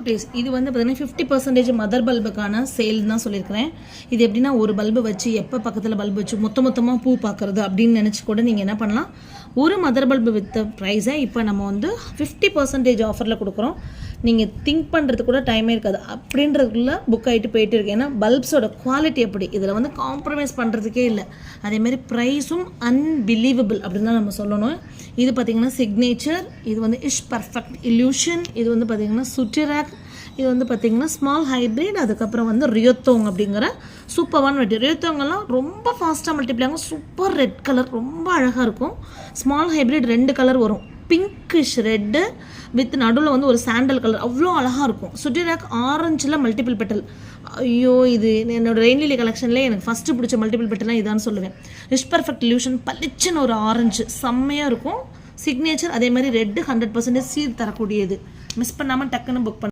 குட்டீஸ் இது வந்து பார்த்தீங்கன்னா 50% மதர் பல்புக்கான சேல் தான் சொல்லியிருக்கிறேன். இது எப்படின்னா ஒரு பல்பு வச்சு எப்போ பக்கத்தில் பல்பு வச்சு மொத்தமாக பூ பார்க்குறது அப்படின்னு நினச்சி கூட நீங்கள் என்ன பண்ணலாம், ஒரு மதர் பல்பு வித்த ப்ரைஸை இப்போ நம்ம வந்து 50% ஆஃபரில் கொடுக்குறோம். நீங்கள் திங்க் பண்ணுறது கூட டைமே இருக்காது, அப்படின்றதுக்குள்ளே புக் ஆகிட்டு போயிட்டு இருக்கு. ஏன்னா பல்ப்ஸோட குவாலிட்டி எப்படி, இதில் வந்து காம்ப்ரமைஸ் பண்ணுறதுக்கே இல்லை. அதேமாதிரி ப்ரைஸும் அன்பிலீவபிள் அப்படின்னு தான் நம்ம சொல்லணும். இது பார்த்திங்கன்னா சிக்னேச்சர், இது வந்து இஷ் பர்ஃபெக்ட் இல்யூஷன், இது வந்து பார்த்திங்கன்னா சுட்டிராக், இது வந்து பார்த்திங்கன்னா ஸ்மால் ஹைப்ரிட், அதுக்கப்புறம் வந்து ரியோத்தோங் அப்படிங்கிற சூப்பரான வெட்டி. ரியோத்தோங்கெல்லாம் ரொம்ப ஃபாஸ்ட்டாக மல்டிப்ளை ஆகும். சூப்பர் ரெட் கலர் ரொம்ப அழகாக இருக்கும். ஸ்மால் ஹைப்ரிட் 2 கலர் வரும், பிங்கிஷ் ரெட்டு வித் நடுவில் வந்து ஒரு சாண்டல் கலர், அவ்வளோ அழகாக இருக்கும். சுட்டிராக் ஆரஞ்சில் மல்டிபிள் பெட்டல். ஐயோ, இது என்னோடய ரெயின்லிலி கலெக்ஷன்லேயே எனக்கு ஃபஸ்ட்டு பிடிச்ச மல்டிபிள் பெட்டல்லாம் இதான்னு சொல்லுவேன். இஷ் பர்ஃபெக்ட் இல்யூஷன் பளிச்சுன்னு ஒரு ஆரஞ்சு செம்மையாக இருக்கும். சிக்னேச்சர் அதே மாதிரி ரெட்டு 100% சீர் தரக்கூடியது. மிஸ் பண்ணாமல் டக்குன்னு புக் பண்ண